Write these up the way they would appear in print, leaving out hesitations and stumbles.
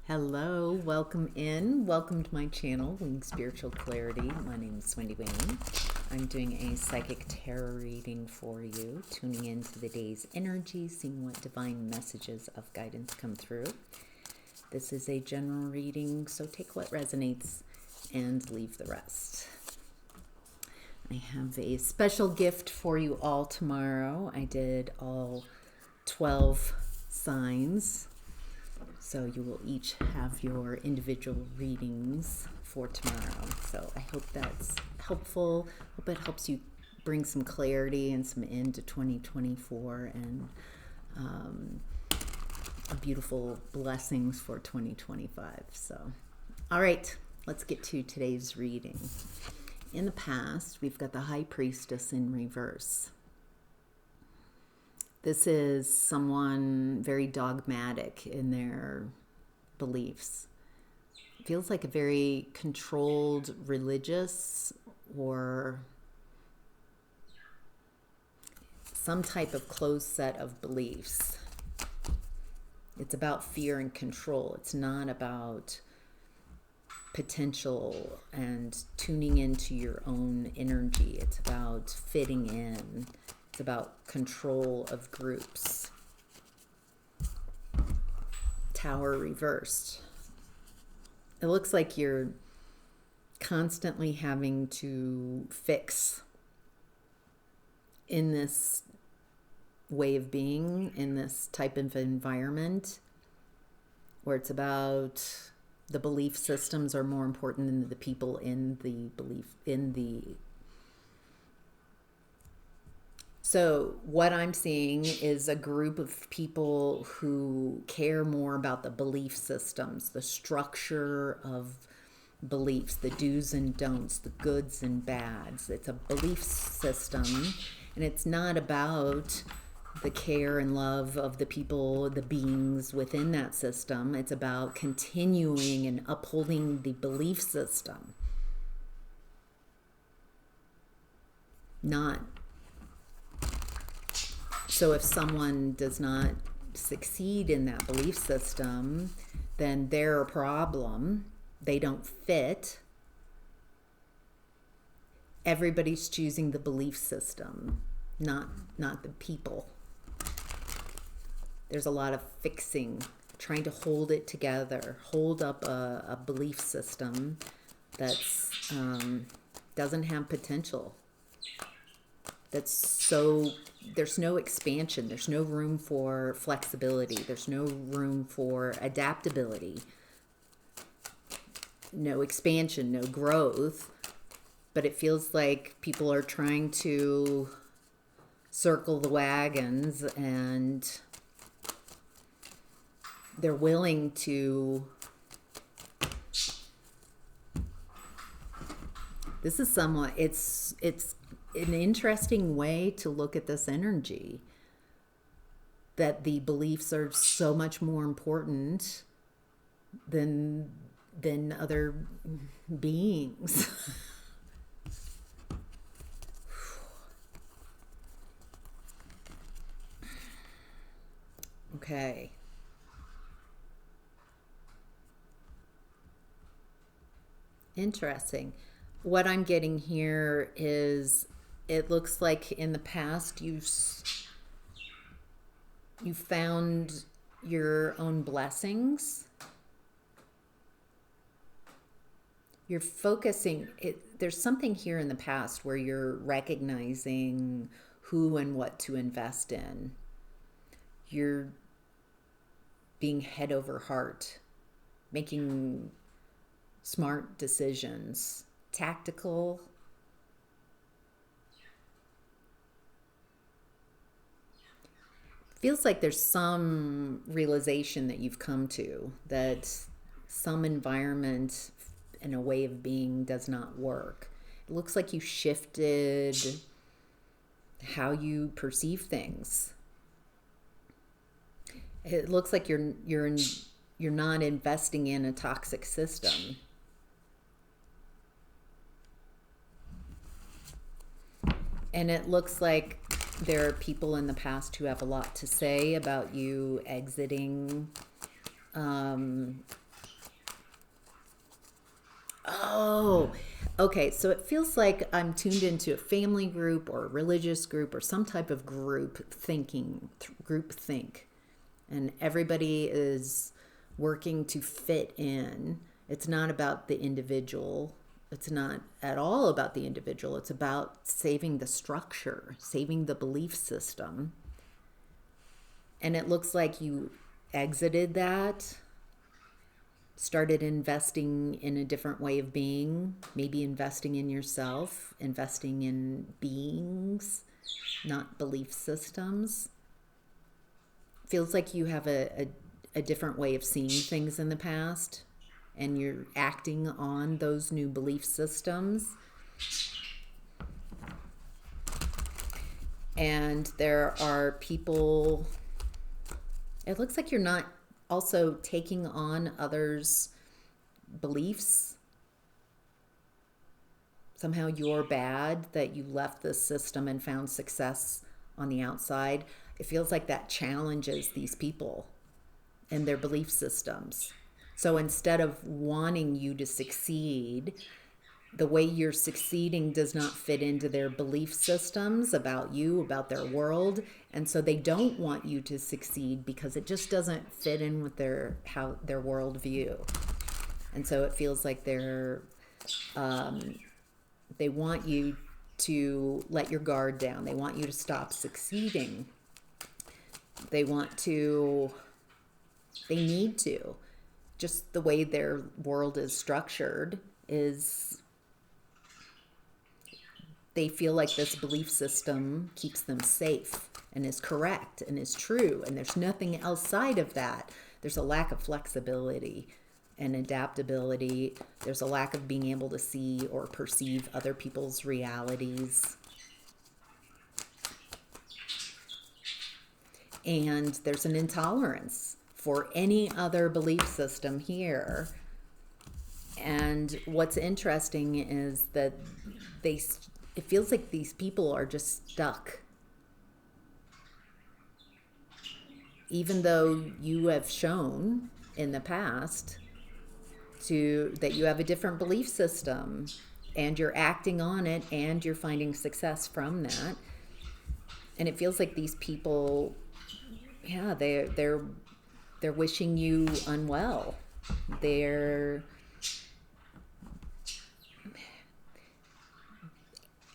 Hello, welcome in. Welcome to my channel, Wing Spiritual Clarity. My name is Wendy Wayne. I'm doing a psychic tarot reading for you, tuning into the day's energy, seeing what divine messages of guidance come through. This is a general reading, so take what resonates and leave the rest. I have a special gift for you all tomorrow. I did all 12 signs. So you will each have your individual readings for tomorrow. So I hope that's helpful. Hope it helps you bring some clarity and some end to 2024 and beautiful blessings for 2025. So, all right, let's get to today's reading. In the past, we've got the High Priestess in reverse. This is someone very dogmatic in their beliefs. It feels like a very controlled religious or some type of closed set of beliefs. It's about fear and control. It's not about potential and tuning into your own energy. It's about fitting in. It's about control of groups. Tower reversed. It looks like you're constantly having to fix in this way of being, in this type of environment, where it's about the belief systems are more important than the people in the belief, in the. So what I'm seeing is a group of people who care more about the belief systems, the structure of beliefs, the do's and don'ts, the goods and bads. It's a belief system, and it's not about the care and love of the people, the beings within that system. It's about continuing and upholding the belief system, not. So if someone does not succeed in that belief system, then they're a problem. They don't fit. Everybody's choosing the belief system, not the people. There's a lot of fixing, trying to hold it together, hold up a belief system that's doesn't have potential. There's no expansion. There's no room for flexibility. There's no room for adaptability. No expansion, no growth. But it feels like people are trying to circle the wagons, and they're willing to. This is somewhat, it's an interesting way to look at this energy, that the beliefs are so much more important than other beings. Okay. Interesting. What I'm getting here is, it looks like in the past you found your own blessings. You're focusing. There's something here in the past where you're recognizing who and what to invest in. You're being head over heart, making smart decisions, tactical. Feels like there's some realization that you've come to, that some environment and a way of being does not work. It looks like you shifted how you perceive things. It looks like you're not investing in a toxic system. And it looks like there are people in the past who have a lot to say about you exiting Okay, so it feels like I'm tuned into a family group or a religious group or some type of group thinking, group think. And everybody is working to fit in. It's not about the individual. It's not at all about the individual. It's about saving the structure, saving the belief system. And it looks like you exited that, started investing in a different way of being, maybe investing in yourself, investing in beings, not belief systems. Feels like you have a different way of seeing things in the past, and you're acting on those new belief systems. And there are people, it looks like you're not also taking on others' beliefs. Somehow you're bad that you left this system and found success on the outside. It feels like that challenges these people and their belief systems. So instead of wanting you to succeed, the way you're succeeding does not fit into their belief systems about you, about their world. And so they don't want you to succeed because it just doesn't fit in with their worldview. And so it feels like they want you to let your guard down. They want you to stop succeeding. They need to. Just the way their world is structured is, they feel like this belief system keeps them safe and is correct and is true, and there's nothing outside of that. There's a lack of flexibility and adaptability. There's a lack of being able to see or perceive other people's realities. And there's an intolerance for any other belief system here. And what's interesting is that it feels like these people are just stuck. Even though you have shown in the past that you have a different belief system, and you're acting on it, and you're finding success from that. And it feels like these people, yeah, they're wishing you unwell.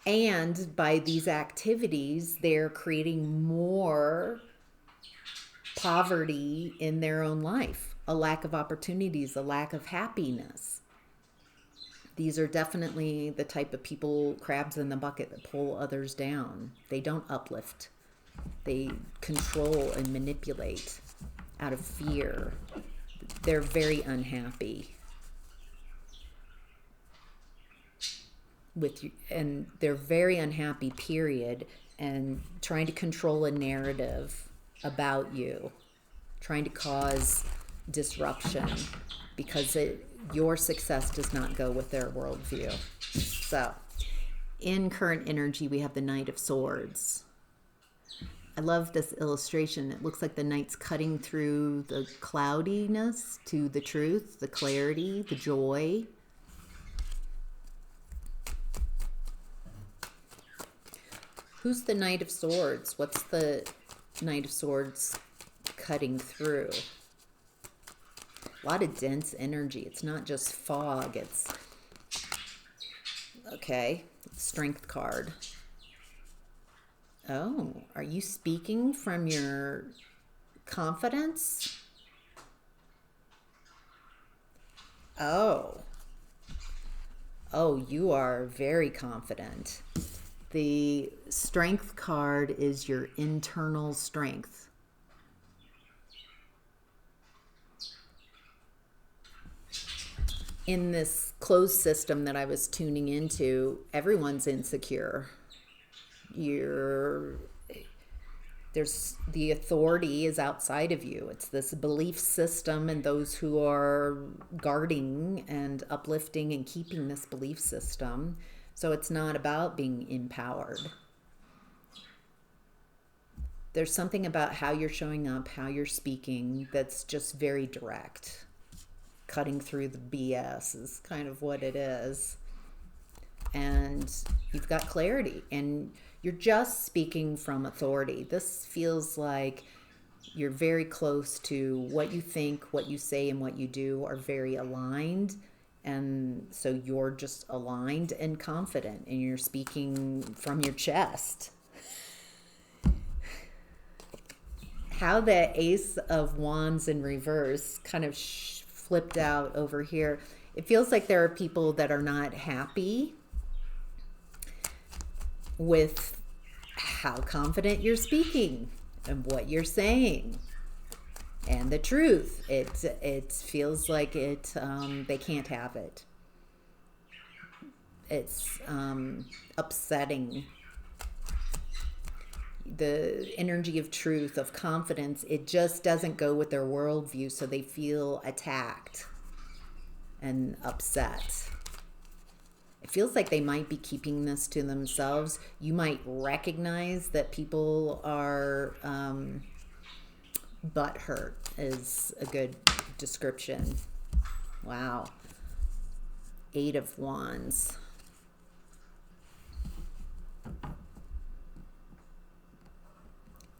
And by these activities, they're creating more poverty in their own life, a lack of opportunities, a lack of happiness. These are definitely the type of people, crabs in the bucket, that pull others down. They don't uplift. They control and manipulate out of fear. They're very unhappy with you, and they're very unhappy, period, and trying to control a narrative about you, trying to cause disruption because your success does not go with their worldview. So in current energy, we have the Knight of Swords. I love this illustration. It looks like the knight's cutting through the cloudiness to the truth, the clarity, the joy. Who's the Knight of Swords? What's the Knight of Swords cutting through? A lot of dense energy. It's not just fog. It's, okay, Strength card. Oh, are you speaking from your confidence? Oh, you are very confident. The Strength card is your internal strength. In this closed system that I was tuning into, everyone's insecure. There's the authority is outside of you. It's this belief system and those who are guarding and uplifting and keeping this belief system. So it's not about being empowered. There's something about how you're showing up, how you're speaking, that's just very direct. Cutting through the BS is kind of what it is. and you've got clarity, and you're just speaking from authority. This feels like you're very close to what you think, what you say, and what you do are very aligned. And so you're just aligned and confident, and you're speaking from your chest. How the Ace of Wands in reverse kind of flipped out over here. It feels like there are people that are not happy with how confident you're speaking and what you're saying and the truth. It feels like they can't have it. It's upsetting. The energy of truth, of confidence, it just doesn't go with their worldview, so they feel attacked and upset. It feels like they might be keeping this to themselves. You might recognize that people are butthurt is a good description. Wow. 8 of Wands.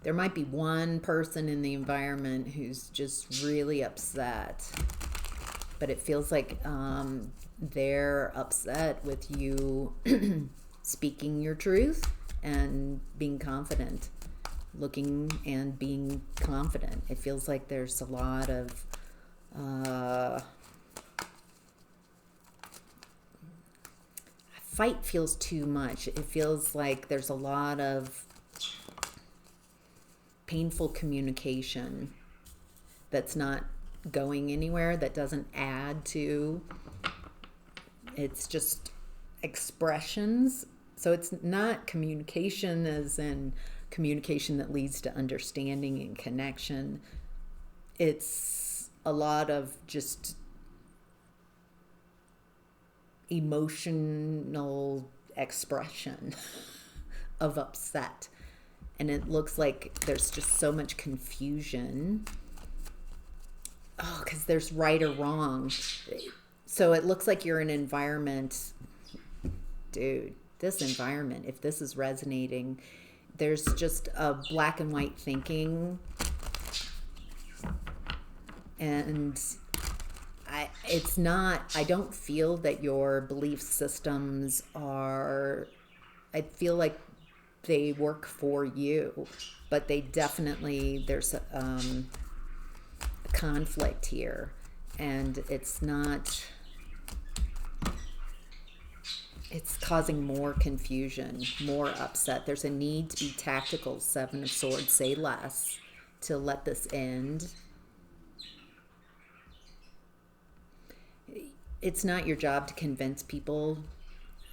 There might be one person in the environment who's just really upset, but it feels like they're upset with you speaking your truth and being confident, looking and being confident. It feels like there's a lot of fight feels too much. It feels like there's a lot of painful communication that's not going anywhere, that doesn't add to, it's just expressions. So it's not communication as in communication that leads to understanding and connection. It's a lot of just emotional expression of upset. And it looks like there's just so much confusion. Oh, because there's right or wrong. So it looks like you're in an environment, dude, this environment, if this is resonating, there's just a black and white thinking. And I don't feel that your belief systems are, I feel like they work for you, but they definitely, there's a conflict here, and it's causing more confusion, more upset. There's a need to be tactical. 7 of Swords, say less, to let this end. It's not your job to convince people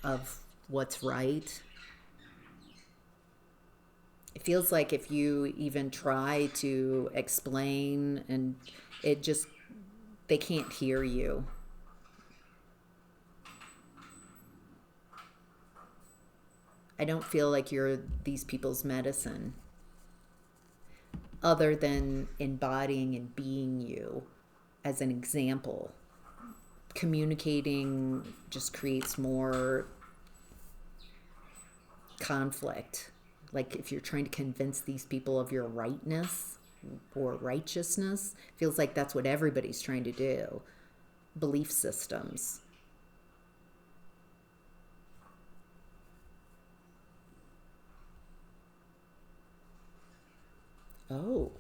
of what's right. It feels like if you even try to explain, and they can't hear you. I don't feel like you're these people's medicine, other than embodying and being you as an example. Communicating just creates more conflict. Like if you're trying to convince these people of your rightness or righteousness, feels like that's what everybody's trying to do. Belief systems. Oh.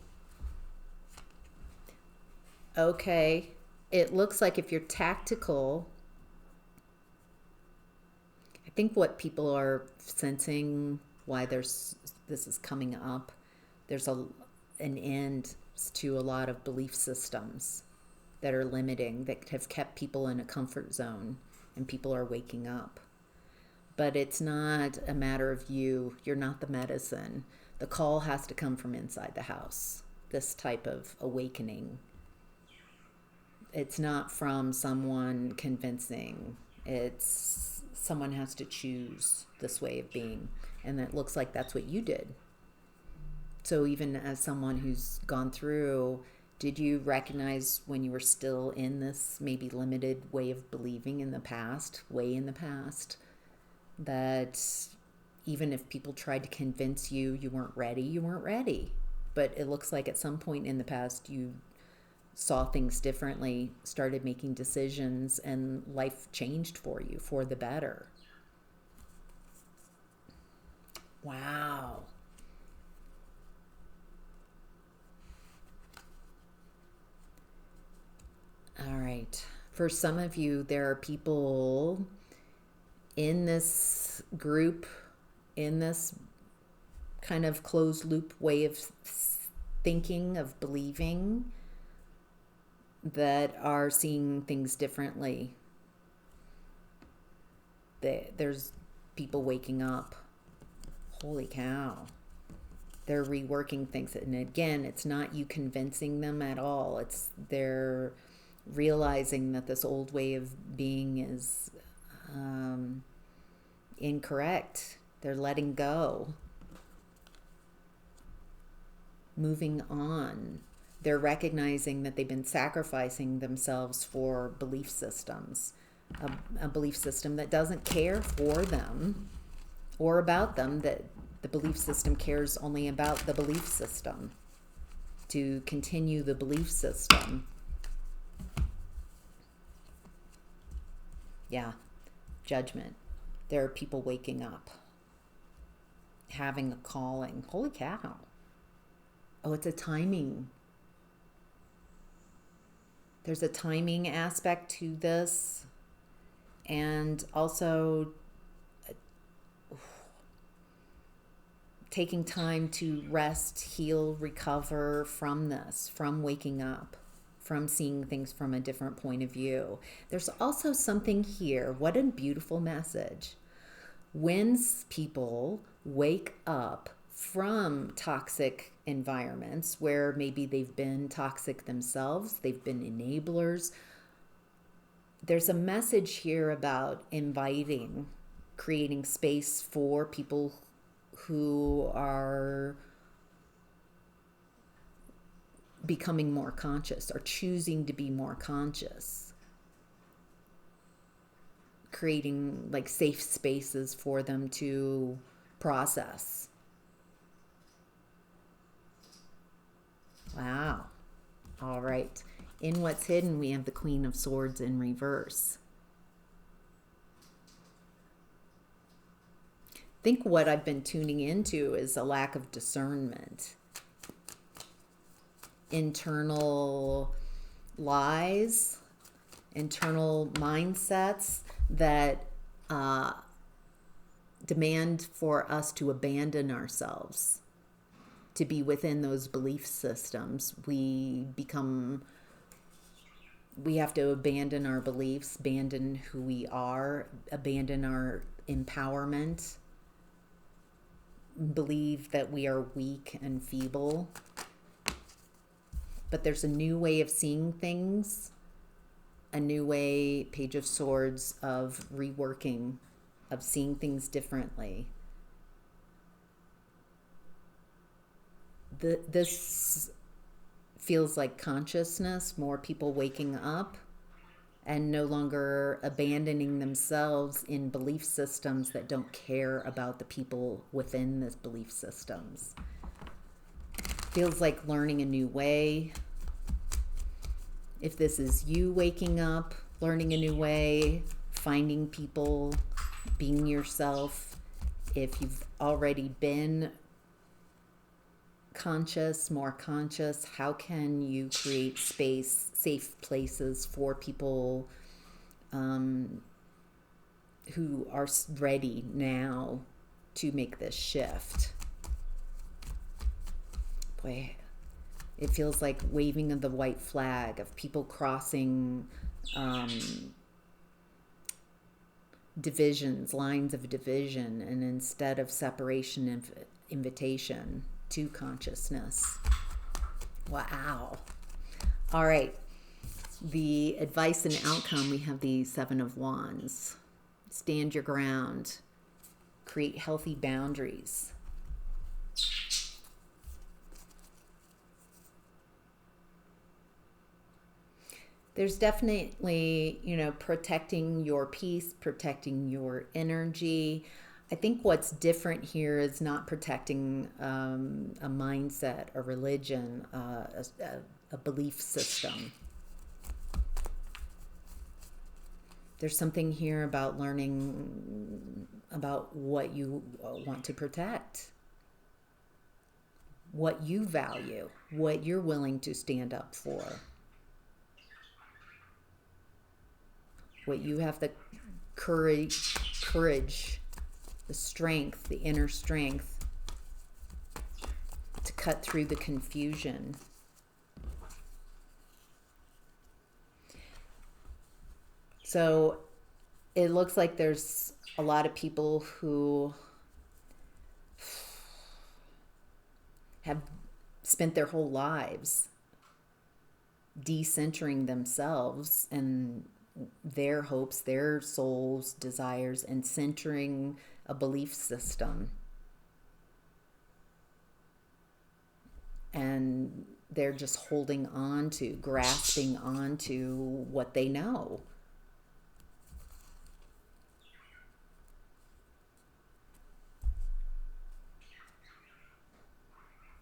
Okay. It looks like if you're tactical, I think what people are sensing, why this is coming up, there's an end to a lot of belief systems that are limiting, that have kept people in a comfort zone, and people are waking up. But it's not a matter of you're not the medicine. The call has to come from inside the house, this type of awakening. It's not from someone convincing. It's someone has to choose this way of being. And it looks like that's what you did. So even as someone who's gone through, did you recognize when you were still in this maybe limited way of believing in the past, way in the past, that even if people tried to convince you you weren't ready, you weren't ready. But it looks like at some point in the past you saw things differently, started making decisions, and life changed for you for the better. Wow. All right. For some of you, there are people in this group, in this kind of closed loop way of thinking, of believing, that are seeing things differently. There's people waking up. Holy cow. They're reworking things. And again, it's not you convincing them at all. It's they're realizing that this old way of being is incorrect. They're letting go. Moving on. They're recognizing that they've been sacrificing themselves for belief systems. A belief system that doesn't care for them or about them, that the belief system cares only about the belief system, to continue the belief system. Yeah, judgment. There are people waking up, having a calling. Holy cow. Oh, it's a timing. There's a timing aspect to this, and also taking time to rest, heal, recover from this, from waking up, from seeing things from a different point of view. There's also something here. What a beautiful message. When people wake up from toxic environments where maybe they've been toxic themselves, they've been enablers, there's a message here about inviting, creating space for people who are becoming more conscious or choosing to be more conscious, creating like safe spaces for them to process. Wow. All right. In what's hidden, we have the Queen of Swords in reverse. I think what I've been tuning into is a lack of discernment. Internal lies, internal mindsets that demand for us to abandon ourselves, to be within those belief systems. We have to abandon our beliefs, abandon who we are, abandon our empowerment, believe that we are weak and feeble. But there's a new way of seeing things, a new way, Page of Swords, of reworking, of seeing things differently. This feels like consciousness, more people waking up and no longer abandoning themselves in belief systems that don't care about the people within these belief systems. Feels like learning a new way. If this is you waking up, learning a new way, finding people, being yourself. If you've already been conscious, more conscious, how can you create space, safe places for people who are ready now to make this shift? Boy, it feels like waving of the white flag, of people crossing divisions, lines of division, and instead of separation, invitation to consciousness. Wow. All right. The advice and outcome, we have the Seven of Wands. Stand your ground. Create healthy boundaries. There's definitely, protecting your peace, protecting your energy. I think what's different here is not protecting a mindset, a religion, a belief system. There's something here about learning about what you want to protect, what you value, what you're willing to stand up for, what you have the courage, the strength, the inner strength to cut through the confusion. So it looks like there's a lot of people who have spent their whole lives decentering themselves and their hopes, their souls, desires, and centering a belief system. And they're just holding on to, grasping onto what they know.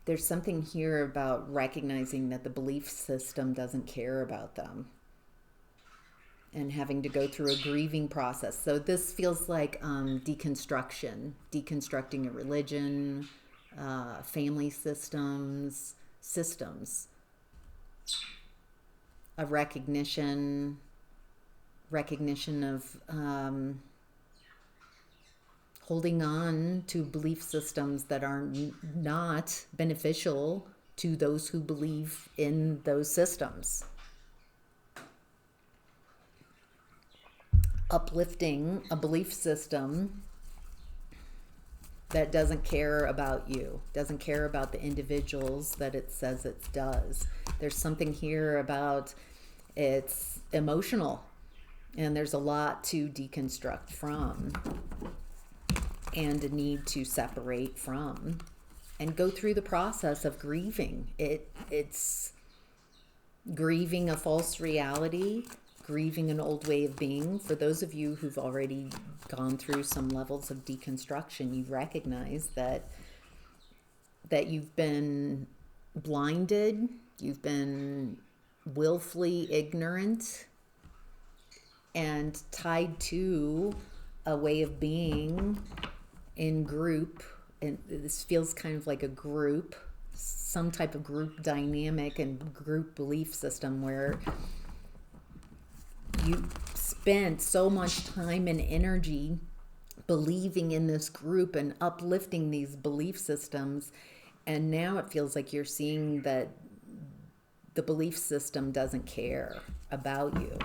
There's something here about recognizing that the belief system doesn't care about them and having to go through a grieving process. So this feels like deconstructing a religion, family systems, a recognition of holding on to belief systems that are not beneficial to those who believe in those systems. Uplifting a belief system that doesn't care about you, doesn't care about the individuals that it says it does. There's something here about it's emotional, and there's a lot to deconstruct from, and a need to separate from, and go through the process of grieving. It's grieving a false reality, grieving an old way of being. For those of you who've already gone through some levels of deconstruction, you recognize that you've been blinded, you've been willfully ignorant, and tied to a way of being in group. And this feels kind of like a group, some type of group dynamic and group belief system where you spent so much time and energy believing in this group and uplifting these belief systems, and now it feels like you're seeing that the belief system doesn't care about you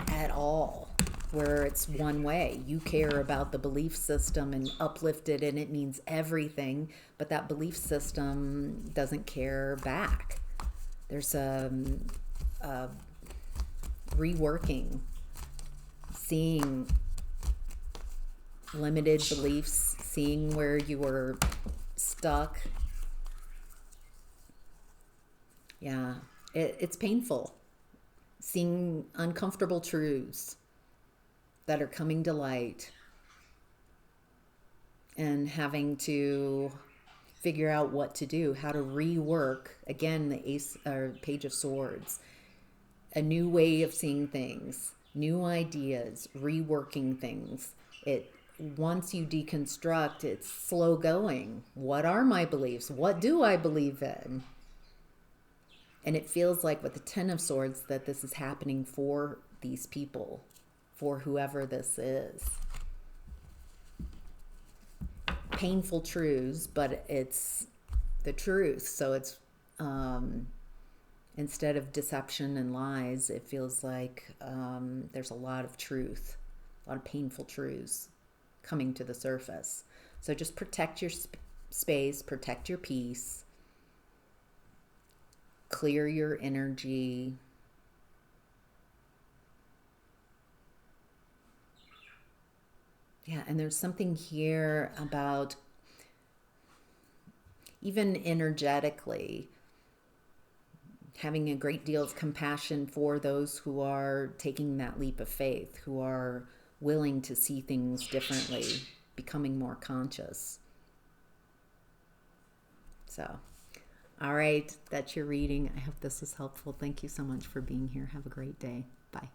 at all, where it's one way. You care about the belief system and uplift it, and it means everything, but that belief system doesn't care back. There's a reworking, seeing limited beliefs, seeing where you were stuck. Yeah, it's painful. Seeing uncomfortable truths that are coming to light and having to figure out what to do, how to rework, again, the Page of Swords, a new way of seeing things, new ideas, reworking things. Once you deconstruct, it's slow going. What are my beliefs? What do I believe in? And it feels like with the Ten of Swords that this is happening for these people, for whoever this is. Painful truths, but it's the truth. So it's instead of deception and lies, it feels like there's a lot of truth, a lot of painful truths coming to the surface. So just protect your space, protect your peace, clear your energy. Yeah, and there's something here about even energetically having a great deal of compassion for those who are taking that leap of faith, who are willing to see things differently, becoming more conscious. So, all right, that's your reading. I hope this was helpful. Thank you so much for being here. Have a great day. Bye.